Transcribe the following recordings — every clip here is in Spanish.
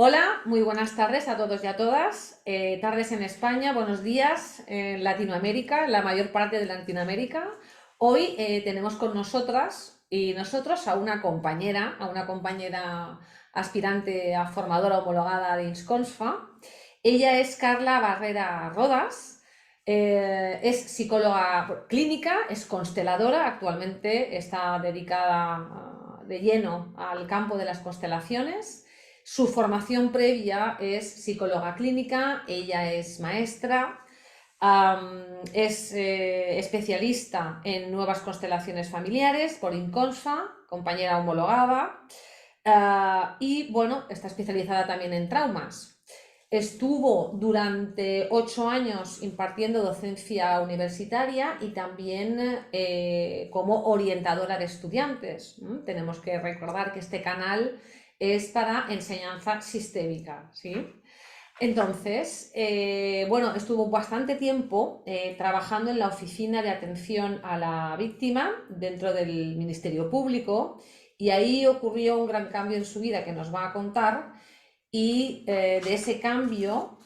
Hola, muy buenas tardes a todos y a todas. Tardes en España, buenos días en Latinoamérica, la mayor parte de Latinoamérica. Hoy tenemos con nosotras y nosotros a una compañera aspirante a formadora homologada de INSCONSFA. Ella es Carla Barrera Rodas, es psicóloga clínica, es consteladora, actualmente está dedicada de lleno al campo de las constelaciones. Su formación previa es psicóloga clínica, ella es maestra, es especialista en nuevas constelaciones familiares por INCONSFA, compañera homologada, y bueno, está especializada también en traumas. Estuvo durante 8 años impartiendo docencia universitaria y también como orientadora de estudiantes. Tenemos que recordar que este canal es para enseñanza sistémica, ¿sí? Entonces, bueno, estuvo bastante tiempo trabajando en la oficina de atención a la víctima dentro del Ministerio Público y ahí ocurrió un gran cambio en su vida que nos va a contar y de ese cambio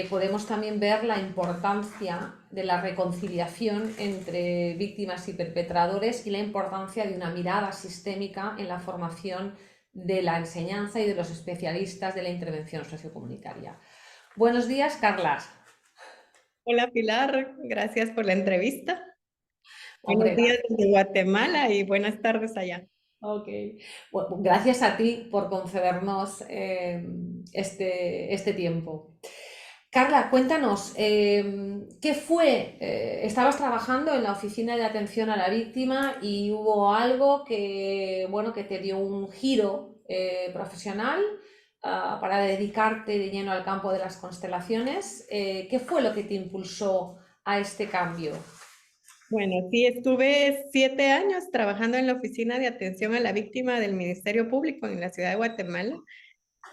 podemos también ver la importancia de la reconciliación entre víctimas y perpetradores y la importancia de una mirada sistémica en la formación de la enseñanza y de los especialistas de la intervención sociocomunitaria. Buenos días, Carlas. Hola Pilar, gracias por la entrevista. Buenos Hombre, días desde Guatemala y buenas tardes allá. ok. Bueno, gracias a ti por concedernos este tiempo. Carla, cuéntanos, ¿qué fue? Estabas trabajando en la oficina de atención a la víctima y hubo algo que, bueno, que te dio un giro profesional para dedicarte de lleno al campo de las constelaciones. ¿Qué fue lo que te impulsó a este cambio? Bueno, sí, estuve 7 años trabajando en la oficina de atención a la víctima del Ministerio Público en la ciudad de Guatemala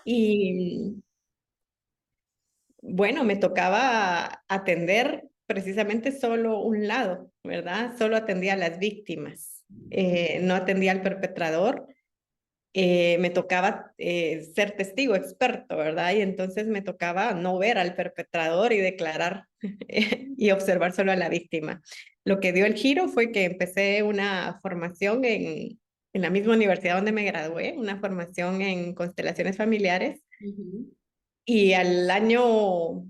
y bueno, me tocaba atender precisamente solo un lado, ¿verdad? Solo atendía a las víctimas, no atendía al perpetrador. Me tocaba ser testigo experto, ¿verdad? Y entonces me tocaba no ver al perpetrador y declarar y observar solo a la víctima. Lo que dio el giro fue que empecé una formación en la misma universidad donde me gradué, una formación en constelaciones familiares, Ujú. y al año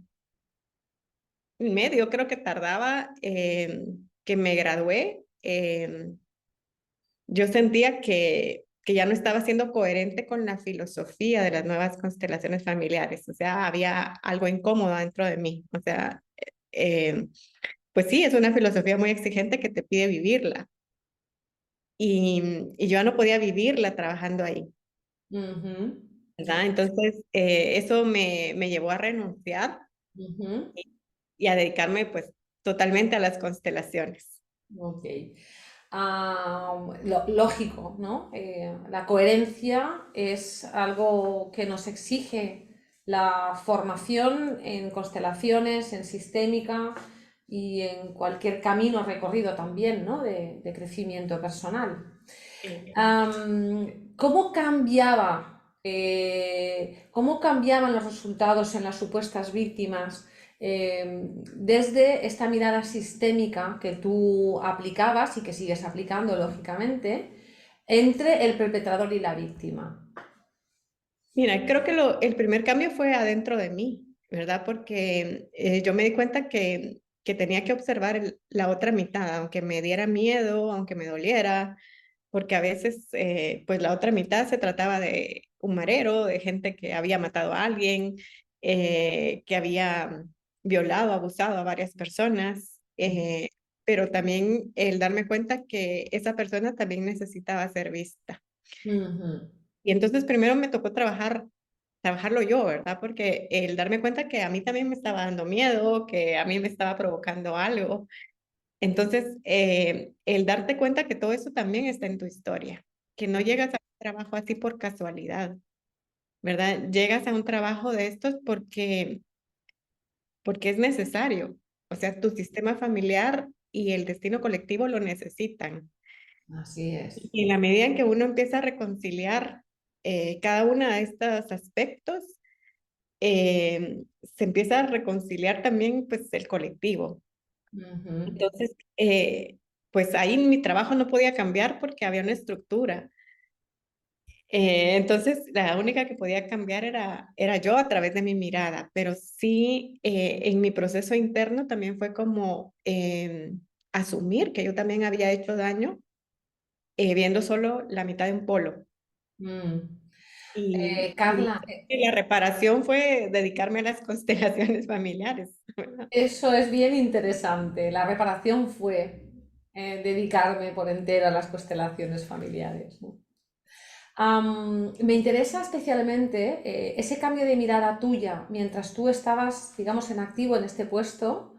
y medio creo que tardaba que me gradué. Yo sentía que ya no estaba siendo coherente con la filosofía de las nuevas constelaciones familiares, o sea, había algo incómodo dentro de mí, o sea, eh, pues sí, es una filosofía muy exigente que te pide vivirla y yo ya no podía vivirla trabajando ahí, Ujú, ¿verdad? Entonces, eso me llevó a renunciar ujú. y a dedicarme pues totalmente a las constelaciones. Ok. Lógico, ¿no? La coherencia es algo que nos exige la formación en constelaciones, en sistémica y en cualquier camino recorrido también, ¿no? De crecimiento personal. ¿Cómo cómo cambiaban los resultados en las supuestas víctimas desde esta mirada sistémica que tú aplicabas y que sigues aplicando, lógicamente, entre el perpetrador y la víctima? Mira, creo que el primer cambio fue adentro de mí, ¿verdad? Porque yo me di cuenta que tenía que observar la otra mitad, aunque me diera miedo, aunque me doliera, porque a veces, pues la otra mitad se trataba de un marero, de gente que había matado a alguien, que había violado, abusado a varias personas, pero también el darme cuenta que esa persona también necesitaba ser vista. Ujú. Y entonces primero me tocó trabajarlo yo, ¿verdad? Porque el darme cuenta que a mí también me estaba dando miedo, que a mí me estaba provocando algo. Entonces, el darte cuenta que todo eso también está en tu historia, que no llegas a un trabajo así por casualidad, ¿verdad? Llegas a un trabajo de estos porque es necesario. O sea, tu sistema familiar y el destino colectivo lo necesitan. Así es. Y en la medida en que uno empieza a reconciliar cada uno de estos aspectos, se empieza a reconciliar también pues el colectivo. Ujú. Entonces, pues ahí mi trabajo no podía cambiar porque había una estructura. Entonces, la única que podía cambiar era yo a través de mi mirada, pero sí, en mi proceso interno también fue como asumir que yo también había hecho daño viendo solo la mitad de un polo. Mm. Y Carla, la reparación fue dedicarme a las constelaciones familiares, ¿verdad? eso es bien interesante. La reparación fue dedicarme por entero a las constelaciones familiares, ¿no? Me interesa especialmente ese cambio de mirada tuya mientras tú estabas, digamos, en activo en este puesto,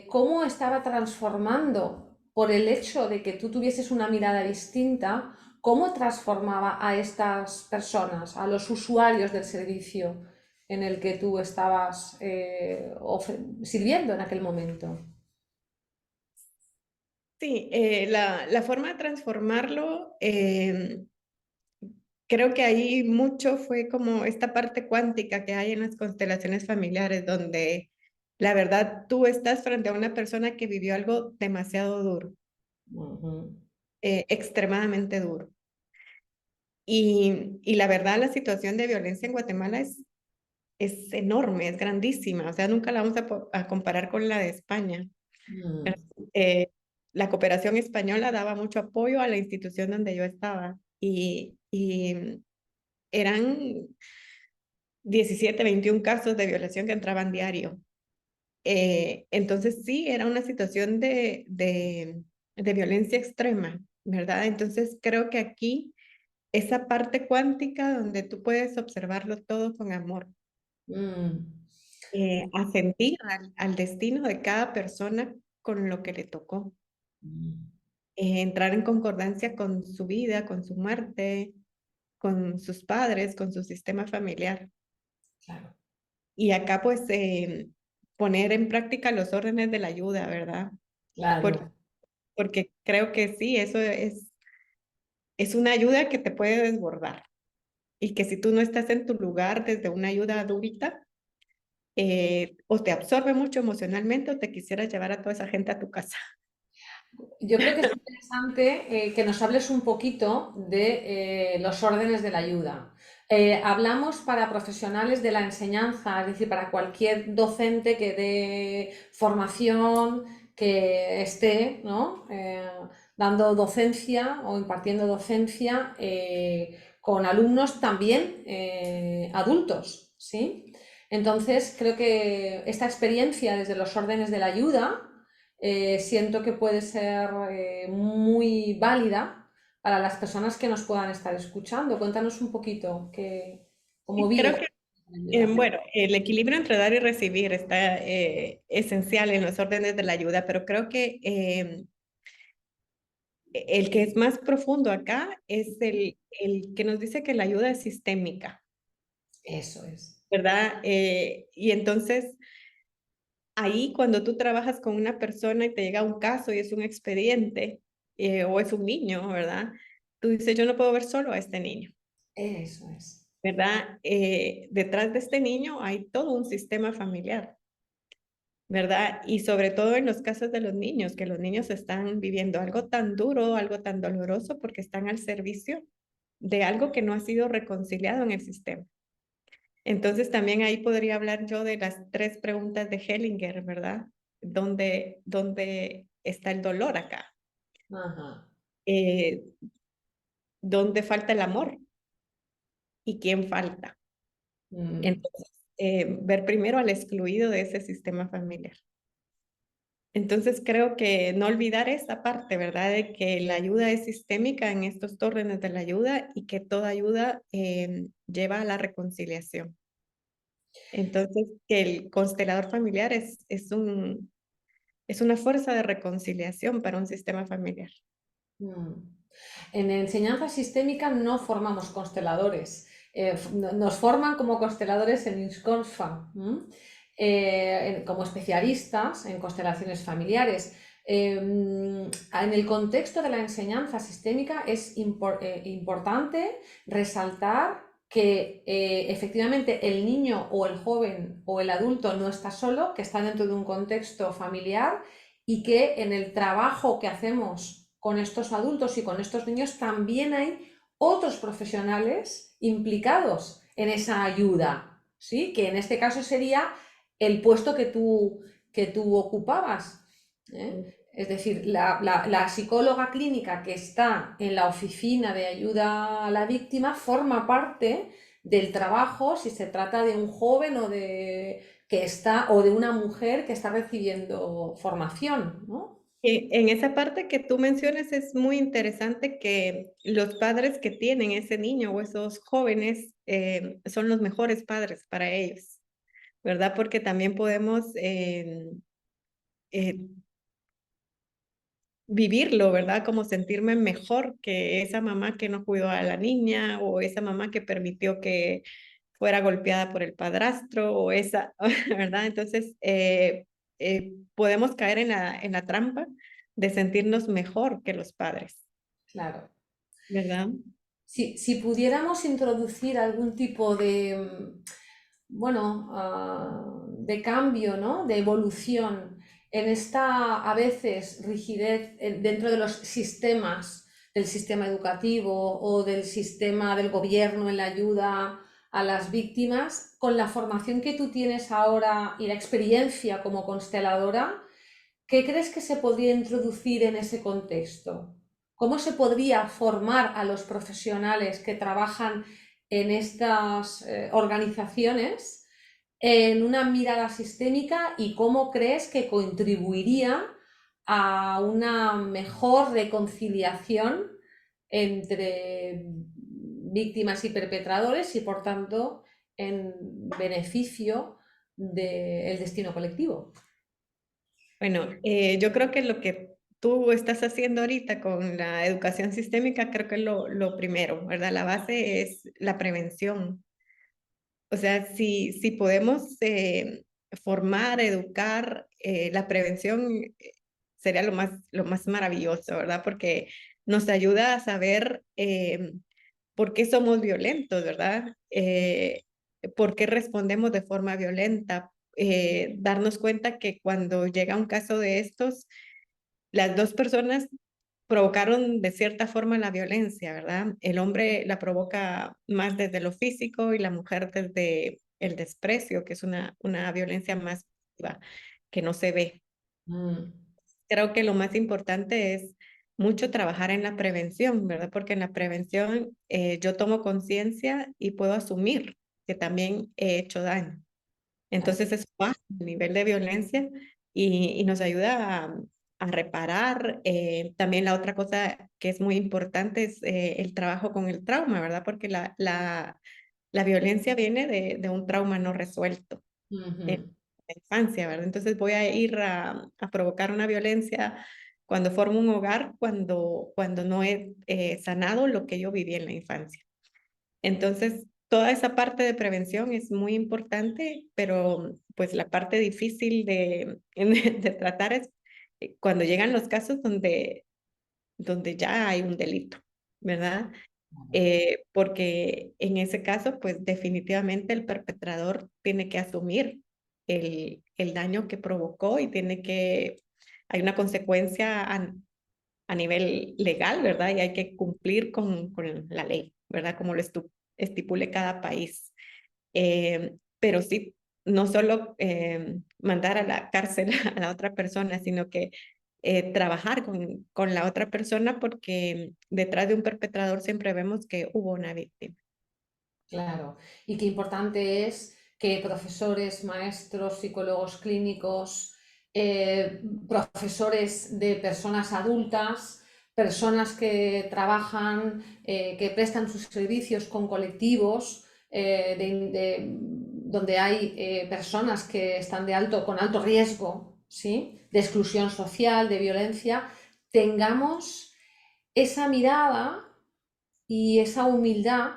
cómo estaba transformando por el hecho de que tú tuvieses una mirada distinta, cómo transformaba a estas personas, a los usuarios del servicio en el que tú estabas sirviendo en aquel momento. Sí, la forma de transformarlo, creo que ahí mucho fue como esta parte cuántica que hay en las constelaciones familiares, donde la verdad tú estás frente a una persona que vivió algo demasiado duro, Ujú. extremadamente duro. Y la verdad la situación de violencia en Guatemala es enorme, es grandísima, o sea, nunca la vamos a comparar con la de España. Mm. Eh, la cooperación española daba mucho apoyo a la institución donde yo estaba y eran 17, 21 casos de violación que entraban diario. Entonces sí, era una situación de violencia extrema, ¿verdad? Entonces creo que aquí esa parte cuántica donde tú puedes observarlo todo con amor, Mm. a sentir al destino de cada persona con lo que le tocó. Mm. Entrar en concordancia con su vida, con su muerte, con sus padres, con su sistema familiar. Claro, Y acá pues poner en práctica los órdenes de la ayuda, ¿verdad? Por- claro. porque creo que sí, eso es una ayuda que te puede desbordar y que si tú no estás en tu lugar desde una ayuda adulta, o te absorbe mucho emocionalmente o te quisieras llevar a toda esa gente a tu casa. Yo creo que es interesante que nos hables un poquito de los órdenes de la ayuda. Hablamos para profesionales de la enseñanza, es decir, para cualquier docente que dé formación, que esté, ¿no? Dando docencia o impartiendo docencia con alumnos también adultos, ¿sí? Entonces, creo que esta experiencia desde los órdenes de la ayuda siento que puede ser muy válida para las personas que nos puedan estar escuchando. Cuéntanos un poquito cómo Creo vives que, la ayuda. bueno, el equilibrio entre dar y recibir está esencial en los órdenes de la ayuda, pero creo que el que es más profundo acá es el que nos dice que la ayuda es sistémica, Eso es. ¿verdad? Y entonces ahí cuando tú trabajas con una persona y te llega un caso y es un expediente o es un niño, ¿verdad? Tú dices, yo no puedo ver solo a este niño, Eso es. ¿verdad? Detrás de este niño hay todo un sistema familiar, ¿verdad? Y sobre todo en los casos de los niños, que los niños están viviendo algo tan duro, algo tan doloroso porque están al servicio de algo que no ha sido reconciliado en el sistema. Entonces también ahí podría hablar yo de las tres preguntas de Hellinger, ¿verdad? ¿Dónde está el dolor acá? Ajá. Eh, ¿Dónde falta el amor? ¿Y quién falta? Mm. Entonces, ver primero al excluido de ese sistema familiar. Entonces creo que no olvidar esa parte, ¿verdad? De que la ayuda es sistémica en estos órdenes de la ayuda y que toda ayuda lleva a la reconciliación. Entonces, que el constelador familiar es una fuerza de reconciliación para un sistema familiar. Mm. En enseñanza sistémica no formamos consteladores, nos forman como consteladores en INSCONFA, como especialistas en constelaciones familiares. En el contexto de la enseñanza sistémica es importante resaltar que efectivamente el niño o el joven o el adulto no está solo, que está dentro de un contexto familiar y que en el trabajo que hacemos con estos adultos y con estos niños también hay otros profesionales implicados en esa ayuda, ¿sí? Que en este caso sería el puesto que tú ocupabas, ¿eh? Es decir, la psicóloga clínica que está en la oficina de ayuda a la víctima forma parte del trabajo si se trata de un joven o de una mujer que está recibiendo formación, ¿no? En esa parte que tú mencionas es muy interesante que los padres que tienen ese niño o esos jóvenes son los mejores padres para ellos, ¿verdad? Porque también podemos eh, vivirlo, ¿verdad? Como sentirme mejor que esa mamá que no cuidó a la niña o esa mamá que permitió que fuera golpeada por el padrastro o esa, ¿verdad? Entonces, podemos caer en la trampa de sentirnos mejor que los padres, Claro. ¿verdad? Si pudiéramos introducir algún tipo de, bueno, de cambio, ¿no? De evolución en esta a veces rigidez dentro de los sistemas, del sistema educativo o del sistema del gobierno en la ayuda a las víctimas, con la formación que tú tienes ahora y la experiencia como consteladora, ¿qué crees que se podría introducir en ese contexto? ¿Cómo se podría formar a los profesionales que trabajan en estas organizaciones en una mirada sistémica y cómo crees que contribuiría a una mejor reconciliación entre víctimas y perpetradores y por tanto en beneficio del destino colectivo? Bueno, yo creo que lo que tú estás haciendo ahorita con la educación sistémica, creo que es lo primero, ¿verdad? La base es la prevención. O sea, si podemos formar, educar, la prevención sería lo más maravilloso, ¿verdad? Porque nos ayuda a saber por qué somos violentos, ¿verdad? Por qué respondemos de forma violenta. Darnos cuenta que cuando llega un caso de estos, las dos personas provocaron de cierta forma la violencia, ¿verdad? El hombre la provoca más desde lo físico y la mujer desde el desprecio, que es una violencia más pasiva, que no se ve. Mm, Creo que lo más importante es mucho trabajar en la prevención, ¿verdad? Porque en la prevención yo tomo conciencia y puedo asumir que también he hecho daño. claro. Entonces eso baja el nivel de violencia y nos ayuda a reparar. También la otra cosa que es muy importante es el trabajo con el trauma, ¿verdad? Porque la violencia viene de un trauma no resuelto en Ujú. la infancia, ¿verdad? Entonces voy a ir a provocar una violencia cuando formo un hogar, cuando no he sanado lo que yo viví en la infancia. Entonces, toda esa parte de prevención es muy importante, pero pues la parte difícil de tratar es cuando llegan los casos donde ya hay un delito, ¿verdad? Porque en ese caso, pues definitivamente el perpetrador tiene que asumir el daño que provocó y hay una consecuencia a nivel legal, ¿verdad? Y hay que cumplir con la ley, ¿verdad? Como estipule cada país. Pero sí, no solo mandar a la cárcel a la otra persona, sino que trabajar con la otra persona porque detrás de un perpetrador siempre vemos que hubo una víctima. Claro, y qué importante es que profesores, maestros, psicólogos clínicos, profesores de personas adultas, personas que trabajan, que prestan sus servicios con colectivos, donde hay personas que están con alto riesgo, ¿sí? De exclusión social, de violencia, tengamos esa mirada y esa humildad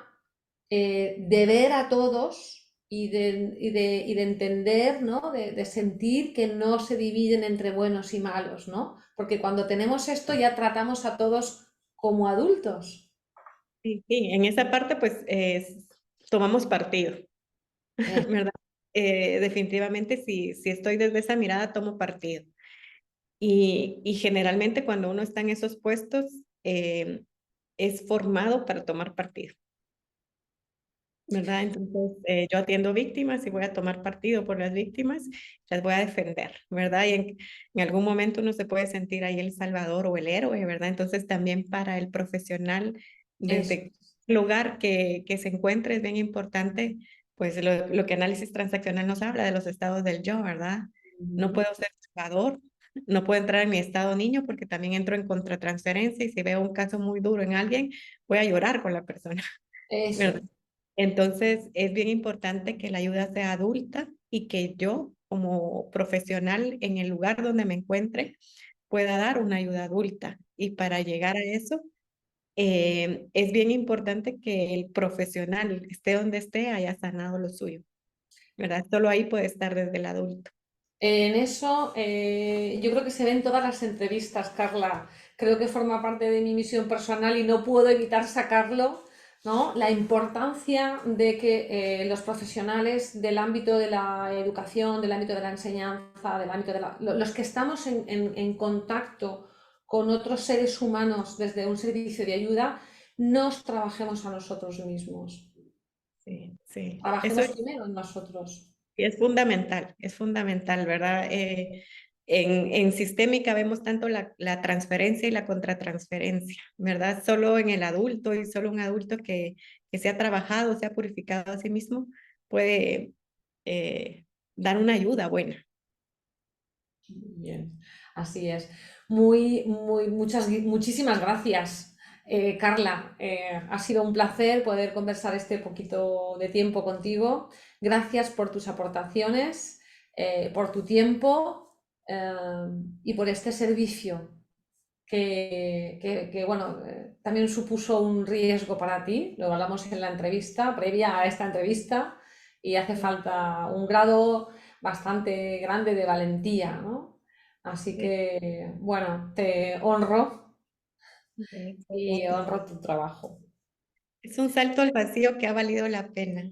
de ver a todos y de entender, ¿no? De sentir que no se dividen entre buenos y malos, ¿no? Porque cuando tenemos esto ya tratamos a todos como adultos. Sí, sí, en esa parte, pues tomamos partido, Eh, ¿verdad? Definitivamente si estoy desde esa mirada, tomo partido. Y generalmente cuando uno está en esos puestos, es formado para tomar partido, ¿verdad? Entonces, yo atiendo víctimas y voy a tomar partido por las víctimas, las voy a defender, ¿verdad? Y en algún momento uno se puede sentir ahí el salvador o el héroe, ¿verdad? Entonces, también para el profesional, eso. desde el lugar que se encuentre, es bien importante, pues lo que análisis transaccional nos habla de los estados del yo, ¿verdad? No Ujú. puedo ser salvador, no puedo entrar en mi estado niño porque también entro en contratransferencia y si veo un caso muy duro en alguien, voy a llorar con la persona, Eso. ¿verdad? Entonces, es bien importante que la ayuda sea adulta y que yo, como profesional, en el lugar donde me encuentre, pueda dar una ayuda adulta. Y para llegar a eso, es bien importante que el profesional, esté donde esté, haya sanado lo suyo, ¿verdad? Solo ahí puede estar desde el adulto. En eso yo creo que se ven todas las entrevistas, Carla. Creo que forma parte de mi misión personal y no puedo evitar sacarlo, ¿no? La importancia de que los profesionales del ámbito de la educación, del ámbito de la enseñanza, del ámbito de los que estamos en contacto con otros seres humanos desde un servicio de ayuda, nos trabajemos a nosotros mismos. Sí, sí. Eso Trabajemos primero en nosotros. es fundamental, ¿verdad? En sistémica vemos tanto la transferencia y la contratransferencia, ¿verdad? Solo en el adulto y solo un adulto que se ha trabajado, se ha purificado a sí mismo, puede dar una ayuda buena. Bien, así es. Muchísimas gracias, Carla. Ha sido un placer poder conversar este poquito de tiempo contigo. Gracias por tus aportaciones, por tu tiempo, y por este servicio bueno, también supuso un riesgo para ti. Lo hablamos en la entrevista, previa a esta entrevista, y hace falta un grado bastante grande de valentía, ¿no? Así Sí, que, bueno, te honro muchas y gracias. honro tu trabajo. Es un salto al vacío que ha valido la pena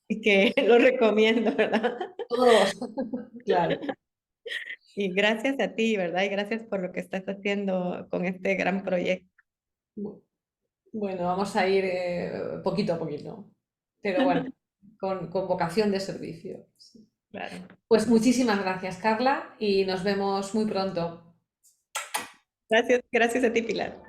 y que lo recomiendo, ¿verdad? Todos, claro. Y gracias a ti, ¿verdad? Y gracias por lo que estás haciendo con este gran proyecto. Bueno, vamos a ir poquito a poquito, pero bueno, con vocación de servicio. Claro. Pues muchísimas gracias, Carla, y nos vemos muy pronto. Gracias, gracias a ti, Pilar.